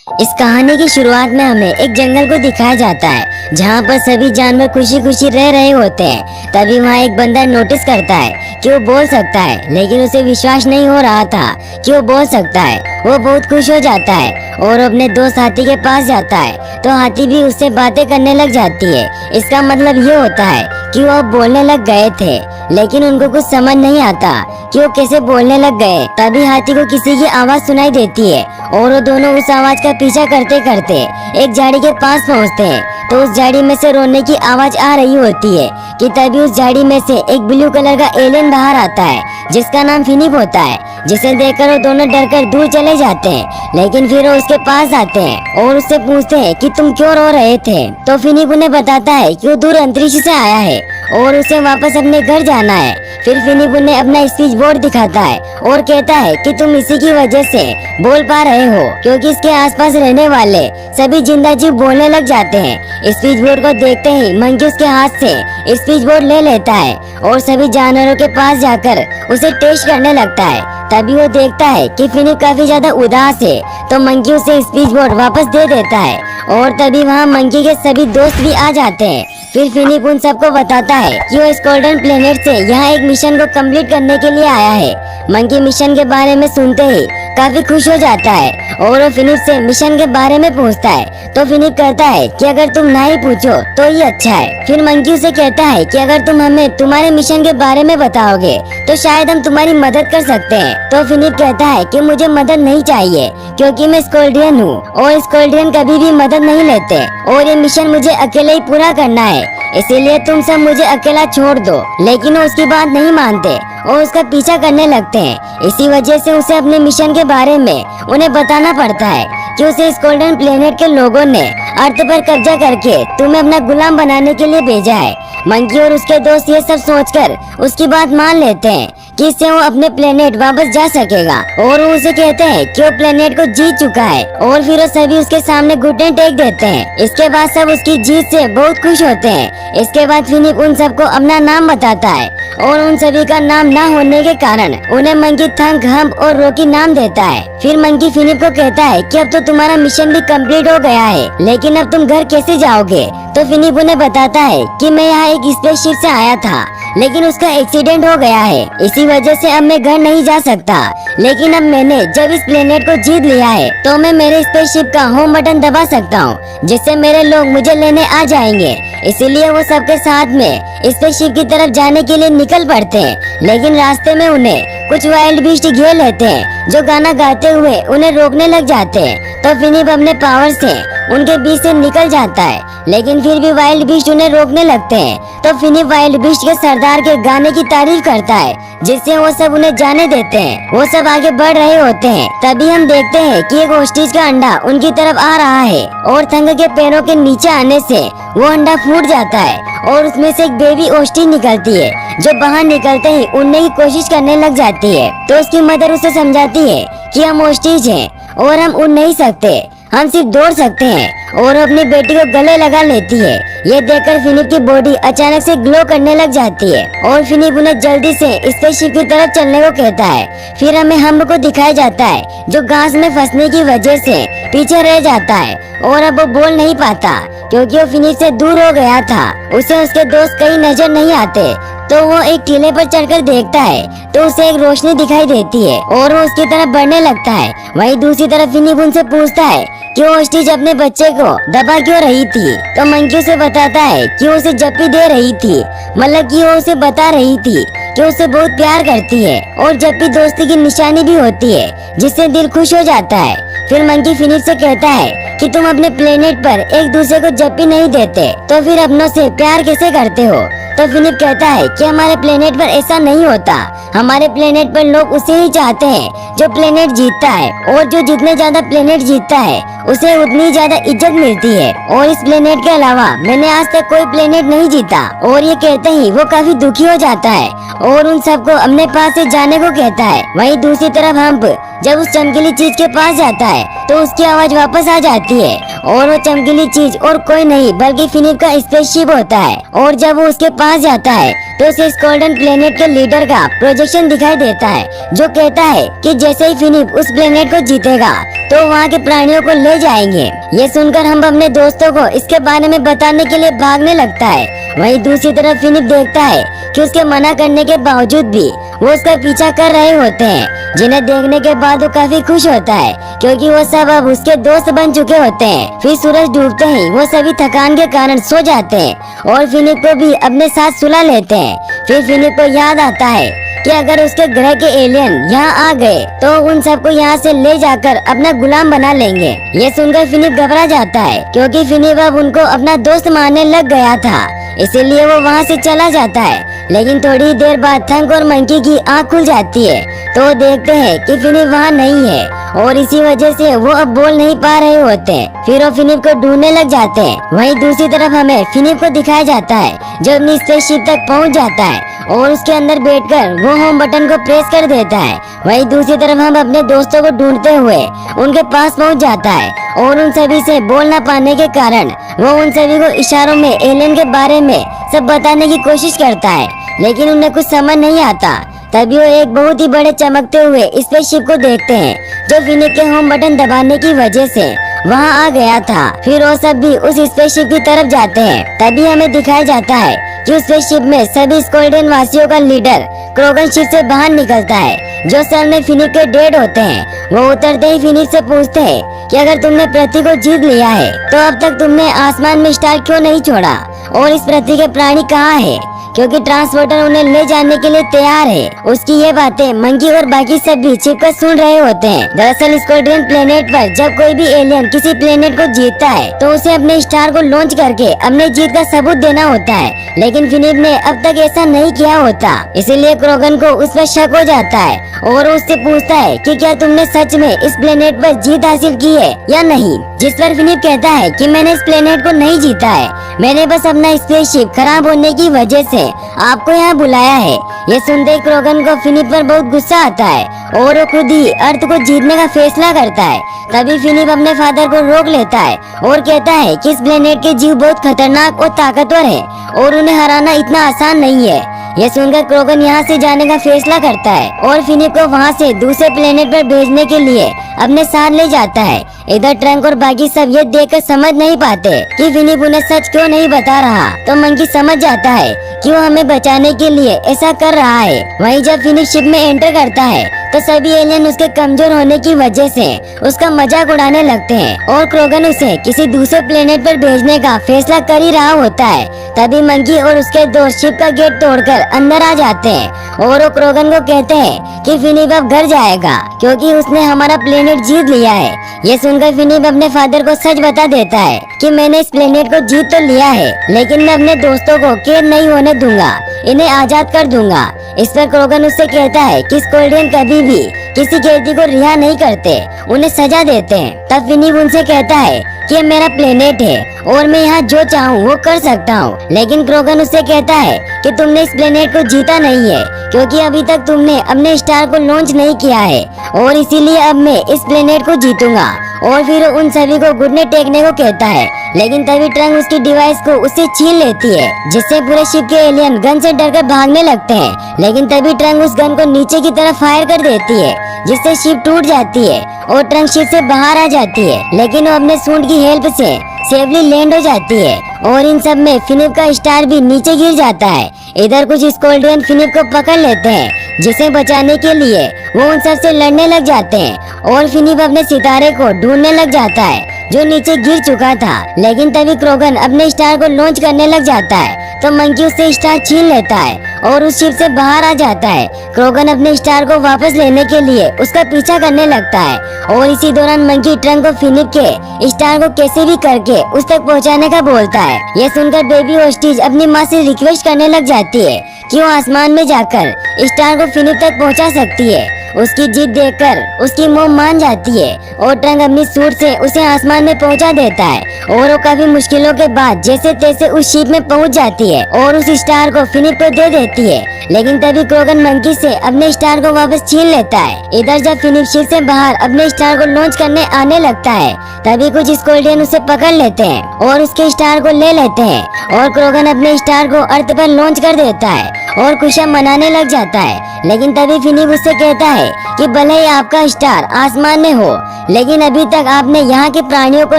इस कहानी की शुरुआत में हमें एक जंगल को दिखाया जाता है जहाँ पर सभी जानवर खुशी खुशी रह रहे होते हैं। तभी वहाँ एक बंदर नोटिस करता है कि वो बोल सकता है, लेकिन उसे विश्वास नहीं हो रहा था कि वो बोल सकता है। वो बहुत खुश हो जाता है और अपने दोस्त हाथी के पास जाता है तो हाथी भी उससे बातें करने लग जाती है। इसका मतलब ये होता है कि वो बोलने लग गए थे, लेकिन उनको कुछ समझ नहीं आता कि वो कैसे बोलने लग गए। तभी हाथी को किसी की आवाज सुनाई देती है और वो दोनों उस आवाज का पीछा करते करते एक झाड़ी के पास पहुंचते हैं। तो उस झाड़ी में से रोने की आवाज आ रही होती है कि तभी उस झाड़ी में से एक ब्लू कलर का एलियन बाहर आता है जिसका नाम फिनिप होता है। जिसे देखकर वो दोनों डरकर दूर चले जाते हैं, लेकिन फिर वो उसके पास आते हैं और उससे पूछते हैं कि तुम क्यों रो रहे थे। तो फिनिप उन्हें बताता है कि वो दूर अंतरिक्ष से आया है और उसे वापस अपने घर जाना है। फिर फिनिप उन्हें अपना स्पीच बोर्ड दिखाता है और कहता है कि तुम इसी की वजह से बोल पा रहे हो, क्योंकि इसके आसपास रहने वाले सभी जिंदा जीव बोलने लग जाते हैं। स्पीच बोर्ड को देखते ही मंकी उसके हाथ से स्पीच बोर्ड ले लेता है और सभी जानवरों के पास जाकर उसे टेस्ट करने लगता है। तभी वो देखता है कि फिनिप काफी ज्यादा उदास है, तो मंकी उसे स्पीच बोर्ड वापस दे देता है और तभी वहाँ मंकी के सभी दोस्त भी आ जाते हैं। फिर फिनिप उन सबको बताता है कि वो इस गोल्डन प्लेनेट से यहाँ एक मिशन को कंप्लीट करने के लिए आया है। मंकी मिशन के बारे में सुनते ही काफी खुश हो जाता है और वो फिनिप से मिशन के बारे में पूछता है। तो फिनिप कहता है कि अगर तुम ना ही पूछो तो ये अच्छा है। फिर मंकी उसे कहता है कि अगर तुम हमें तुम्हारे मिशन के बारे में बताओगे तो शायद हम तुम्हारी मदद कर सकते हैं। तो फिनिप कहता है कि मुझे मदद नहीं चाहिए, क्योंकि मैं स्कोल्डियन हूँ और स्कोल्डियन कभी भी मदद नहीं लेते और ये मिशन मुझे अकेले ही पूरा करना है, इसीलिए तुम सब मुझे अकेला छोड़ दो। लेकिन वो उसकी बात नहीं मानते और उसका पीछा करने लगते हैं। इसी वजह से उसे अपने मिशन के बारे में उन्हें बताना पड़ता है कि उसे इस गोल्डन प्लेनेट के लोगों ने अर्थ पर कब्जा करके तुम्हें अपना गुलाम बनाने के लिए भेजा है। मंकी और उसके दोस्त ये सब सोचकर उसकी बात मान लेते हैं कि इससे वो अपने प्लेनेट वापस जा सकेगा और वो उसे कहते हैं कि वो प्लेनेट को जीत चुका है और फिर वो सभी उसके सामने घुटने टेक देते हैं। इसके बाद सब उसकी जीत से बहुत खुश होते हैं। इसके बाद फिनिप उन सबको अपना नाम बताता है और उन सभी का नाम ना होने के कारण उन्हें मंकी, थंक, हम्प और रॉकी नाम देता है। फिर मंकी फिनिप को कहता है कि अब तो तुम्हारा मिशन भी कंप्लीट हो गया है, लेकिन अब तुम घर कैसे जाओगे। तो फिनिप उन्हें बताता है कि मैं यहाँ एक स्पेसशिप से आया था, लेकिन उसका एक्सीडेंट हो गया है, इसी वजह से अब मैं घर नहीं जा सकता। लेकिन अब मैंने जब इस प्लेनेट को जीत लिया है तो मैं मेरे स्पेसशिप का होम बटन दबा सकता हूँ, जिससे मेरे लोग मुझे लेने आ जाएंगे। इसीलिए वो सबके साथ में स्पेसशिप की तरफ जाने के लिए निकल पड़ते हैं, लेकिन रास्ते में उन्हें कुछ वाइल्ड बीस्ट घेर लेते हैं जो गाना गाते हुए उन्हें रोकने लग जाते हैं। तो फिनिप अपने पावर से उनके बीच से निकल जाता है, लेकिन फिर भी वाइल्ड बीस्ट उन्हें रोकने लगते हैं। तो फिनिप वाइल्ड बीस्ट के सरदार के गाने की तारीफ करता है, जिससे वो सब उन्हें जाने देते हैं। वो सब आगे बढ़ रहे होते हैं, तभी हम देखते हैं कि एक ओस्ट्रिच का अंडा उनकी तरफ आ रहा है और थंग के पैरों के नीचे आने से वो अंडा फूट जाता है और उसमें से एक बेबी ओस्ट्रिच निकलती है, जो बाहर निकलते ही उड़ने की कोशिश करने लग जाती है। तो उसकी मदर उसे समझाती है कि हम ओस्ट्रिच हैं और हम उड़ नहीं सकते, हम सिर्फ दौड़ सकते हैं, और अपनी बेटी को गले लगा लेती है। ये देखकर फिनिप की बॉडी अचानक से ग्लो करने लग जाती है और फिनिप उन्हें जल्दी से स्पेसशिप की तरफ चलने को कहता है। फिर हमें हम्प को दिखाया जाता है, जो घास में फंसने की वजह से पीछे रह जाता है और अब वो बोल नहीं पाता, क्योंकि वो फिनिप से दूर हो गया था। उसे उसके दोस्त कहीं नजर नहीं आते, तो वो एक टीले पर चढ़कर देखता है तो उसे एक रोशनी दिखाई देती है और वो उसकी तरफ बढ़ने लगता है। वहीं दूसरी तरफ फिनिप उनसे पूछता है कि वो ओस्ट्रिच अपने बच्चे को दबा क्यों रही थी। तो मंकी उसे बताता है कि वो उसे जप्पी दे रही थी, मतलब कि वो उसे बता रही थी कि उसे बहुत प्यार करती है और जप्पी दोस्ती की निशानी भी होती है, जिससे दिल खुश हो जाता है। फिर मंकी फिनिप से कहता है कि तुम अपने प्लेनेट पर एक दूसरे को जप्पी नहीं देते, तो फिर अपनों से प्यार कैसे करते हो। तो फिनिप कहता है कि हमारे प्लेनेट पर ऐसा नहीं होता, हमारे प्लेनेट पर लोग उसे ही चाहते हैं जो प्लेनेट जीतता है, और जो जितने ज्यादा प्लेनेट जीतता है उसे उतनी ज्यादा इज्जत मिलती है। और इस प्लेनेट के अलावा मैंने आज तक कोई प्लेनेट नहीं जीता। और ये कहते ही वो काफी दुखी हो जाता है और उन सबको अपने पास से जाने को कहता है। वहीं दूसरी तरफ हम्प जब उस चमकीली चीज के पास जाता है तो उसकी आवाज वापस आ जाती है और वो चमकीली चीज और कोई नहीं बल्कि फिनिप का स्पेसशिप होता है। और जब वो उसके पास जाता है तो उसे इस गोल्डन प्लेनेट के लीडर का प्रोजेक्शन दिखाई देता है, जो कहता है कि जैसे ही फिनिप उस प्लेनेट को जीतेगा तो वहाँ के प्राणियों को ले जाएंगे। ये सुनकर हम अपने दोस्तों को इसके बारे में बताने के लिए भागने लगता है। वहीं दूसरी तरफ फिनिप देखता है कि उसके मना करने के बावजूद भी वो उसका पीछा कर रहे होते हैं, जिन्हें देखने के बाद वो काफी खुश होता है क्योंकि वो सब अब उसके दोस्त बन चुके होते हैं। फिर सूरज डूबते ही वो सभी थकान के कारण सो जाते हैं और फिनिप को भी अपने साथ सुला लेते हैं। फिर फिनिप को याद आता है कि अगर उसके ग्रह के एलियन यहाँ आ गए तो उन सबको यहाँ से ले जाकर अपना गुलाम बना लेंगे। ये सुनकर फिनिप घबरा जाता है क्योंकि फिनिप अब उनको अपना दोस्त मानने लग गया था, इसीलिए वो वहाँ से चला जाता है। लेकिन थोड़ी देर बाद थंक और मंकी की आँख खुल जाती है तो वो देखते हैं कि फिनिप वहाँ नहीं है और इसी वजह से वो अब बोल नहीं पा रहे होते हैं। फिर वो फिनिप को ढूंढने लग जाते हैं। वहीं दूसरी तरफ हमें फिनिप को दिखाया जाता है जो अपनी स्पेसशिप तक पहुँच जाता है और उसके अंदर बैठकर वो होम बटन को प्रेस कर देता है। वहीं दूसरी तरफ हम अपने दोस्तों को ढूंढते हुए उनके पास पहुंच जाता है और उन सभी से बोल न पाने के कारण वो उन सभी को इशारों में एलियन के बारे में सब बताने की कोशिश करता है, लेकिन उन्हें कुछ समझ नहीं आता। तभी वो एक बहुत ही बड़े चमकते हुए स्पेसशिप को देखते हैं जो फिनिप के होम बटन दबाने की वजह से वहाँ आ गया था। फिर वो सब भी उस स्पेसशिप की तरफ जाते हैं। तभी हमें दिखाया जाता है कि उस स्पेसशिप में सभी स्कोल्डियन वासियों का लीडर क्रोगन शिप से बाहर निकलता है, जो सल में फिनिप के डेड होते हैं। वो उतरते ही फिनिप से पूछते हैं कि अगर तुमने पृथ्वी को जीत लिया है तो अब तक तुमने आसमान में स्टार क्यों नहीं छोड़ा और इस पृथ्वी के प्राणी कहाँ है, क्योंकि ट्रांसपोर्टर उन्हें ले जाने के लिए तैयार है। उसकी ये बातें मंकी और बाकी सब भी छिपकर सुन रहे होते हैं। दरअसल स्कोल्डियन प्लेनेट पर जब कोई भी एलियन किसी प्लेनेट को जीतता है तो उसे अपने स्टार को लॉन्च करके अपने जीत का सबूत देना होता है, लेकिन फिनिप ने अब तक ऐसा नहीं किया होता। इसीलिए क्रोगन को उस पर शक हो जाता है और उससे पूछता है कि क्या तुमने सच में इस प्लेनेट पर जीत हासिल की है या नहीं। जिस पर फिनिप कहता है कि मैंने इस प्लेनेट को नहीं जीता है, मैंने बस अपना स्पेसशिप खराब होने की वजह से आपको यहाँ बुलाया है। ये सुनते ही क्रोगन को फिनिप पर बहुत गुस्सा आता है और वो खुद ही अर्थ को जीतने का फैसला करता है। तभी फिनिप अपने फादर को रोक लेता है और कहता है कि इस प्लेनेट के जीव बहुत खतरनाक और ताकतवर है और उन्हें हराना इतना आसान नहीं है। ये सुनकर क्रोगन यहाँ से जाने का फैसला करता है और फिनिप को वहाँ से दूसरे प्लेनेट पर भेजने के लिए अपने साथ ले जाता है। इधर ट्रंक और बाकी सब ये देखकर समझ नहीं पाते कि फिनिप उन्हें सच क्यों नहीं बता रहा, तो मंकी समझ जाता है कि वो हमें बचाने के लिए ऐसा कर रहा है। वहीं जब फिनिप शिप में एंटर करता है तो सभी एलियन उसके कमजोर होने की वजह से उसका मजाक उड़ाने लगते हैं और क्रोगन उसे किसी दूसरे प्लेनेट पर भेजने का फैसला कर ही रहा होता है। तभी मंकी और उसके दोस्त शिप का गेट तोड़कर अंदर आ जाते हैं और वो क्रोगन को कहते हैं कि फिनिप अब घर जाएगा क्योंकि उसने हमारा प्लेनेट जीत लिया है। ये सुनकर फिनिप अपने फादर को सच बता देता है कि मैंने इस प्लेनेट को जीत तो लिया है, लेकिन मैं अपने दोस्तों को कैद नहीं होने दूंगा, इन्हें आजाद कर दूंगा। इस पर क्रोगन उससे कहता है कि स्कोल्डियन कभी भी किसी कैदी को रिहा नहीं करते, उन्हें सजा देते हैं। तब फिनिप उनसे कहता है कि ये मेरा प्लेनेट है और मैं यहाँ जो चाहूँ वो कर सकता हूँ, लेकिन क्रोगन उससे कहता है कि तुमने इस प्लेनेट को जीता नहीं है क्योंकि अभी तक तुमने अपने स्टार को लॉन्च नहीं किया है और इसीलिए अब मैं इस प्लेनेट को जीतूंगा। और फिर उन सभी को घुटने टेकने को कहता है, लेकिन तभी ट्रंक उसकी डिवाइस को उससे छीन लेती है, जिससे पूरे शिप के एलियन गन से डरकर भागने लगते हैं। लेकिन तभी ट्रंक उस गन को नीचे की तरफ फायर कर देती है, जिससे शिप टूट जाती है और ट्रंक शिप से बाहर आ जाती है, लेकिन वो अपने सूंड की हेल्प से सेफली लैंड हो जाती है और इन सब में फिनिप का स्टार भी नीचे गिर जाता है। इधर कुछ स्कोल्डियन फिनिप को पकड़ लेते हैं, जिसे बचाने के लिए वो उन सब से लड़ने लग जाते हैं और फिनिप अपने सितारे को ढूंढने लग जाता है जो नीचे गिर चुका था। लेकिन तभी क्रोगन अपने स्टार को लॉन्च करने लग जाता है तो मंकी उससे स्टार छीन लेता है और उस शिप से बाहर आ जाता है। क्रोगन अपने स्टार को वापस लेने के लिए उसका पीछा करने लगता है और इसी दौरान मंकी ट्रंक को फिनिप के स्टार को कैसे भी करके उस तक पहुंचाने का बोलता है। यह सुनकर बेबी होस्टिज अपनी माँ से रिक्वेस्ट करने लग जाती है कि वो आसमान में जाकर स्टार को फिनिप तक पहुंचा सकती है उसकी जिद देखकर उसकी मोम मान जाती है और ट्रंक अपनी सूट से उसे आसमान में पहुंचा देता है और वो काफी मुश्किलों के बाद जैसे तैसे उस शिप में पहुंच जाती है और उस स्टार को फिनिप को दे देती है। लेकिन तभी क्रोगन मंकी से अपने स्टार को वापस छीन लेता है। इधर जब फिनिप शिप से बाहर अपने स्टार को लॉन्च करने आने लगता है तभी कुछ स्कोल्डियन उसे पकड़ लेते हैं और उसके स्टार को ले लेते हैं और क्रोगन अपने स्टार को अर्थ पर लॉन्च कर देता है और खुशियां मनाने लग जाता है। लेकिन तभी फिनिप उससे कहता है कि भले ही आपका स्टार आसमान में हो लेकिन अभी तक आपने यहाँ के प्राणियों को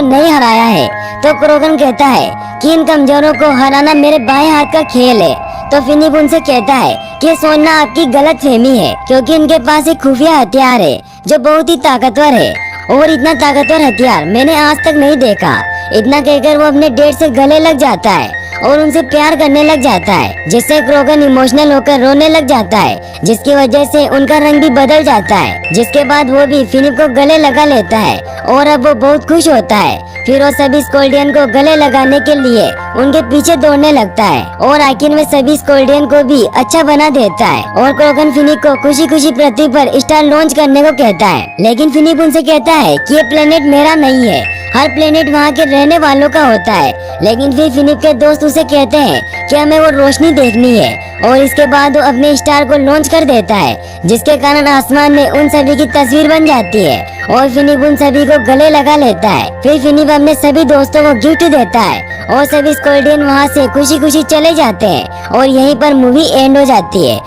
नहीं हराया है। तो क्रोगन कहता है कि इन कमजोरों को हराना मेरे बाएं हाथ का खेल है। तो फिनिप उनसे कहता है कि सोचना आपकी गलत फहमी है क्योंकि इनके पास एक खुफिया हथियार है जो बहुत ही ताकतवर है और इतना ताकतवर हथियार मैंने आज तक नहीं देखा। इतना कहकर वो अपने डेट से गले लग जाता है और उनसे प्यार करने लग जाता है जिससे क्रोगन इमोशनल होकर रोने लग जाता है जिसकी वजह से उनका रंग भी बदल जाता है। जिसके बाद वो भी फिनिप को गले लगा लेता है और अब वो बहुत खुश होता है। फिर वो सभी स्कोल्डियन को गले लगाने के लिए उनके पीछे दौड़ने लगता है और आखिर में सभी स्कोल्डियन को भी अच्छा बना देता है और क्रोगन फिनिप को खुशी खुशी पृथ्वी पर स्टार लॉन्च करने को कहता है। लेकिन फिनिप उनसे कहता है कि ये प्लेनेट मेरा नहीं है, हर प्लेनेट वहाँ के रहने वालों का होता है। लेकिन फिर फिनिप के दोस्त उसे कहते हैं कि हमें वो रोशनी देखनी है और इसके बाद वो अपने स्टार को लॉन्च कर देता है जिसके कारण आसमान में उन सभी की तस्वीर बन जाती है और फिनिप उन सभी को गले लगा लेता है। फिर फिनिप अपने सभी दोस्तों को गिफ्ट देता है और सभी स्कोल्डियन वहाँ से खुशी खुशी चले जाते हैं और यहीं पर मूवी एंड हो जाती है।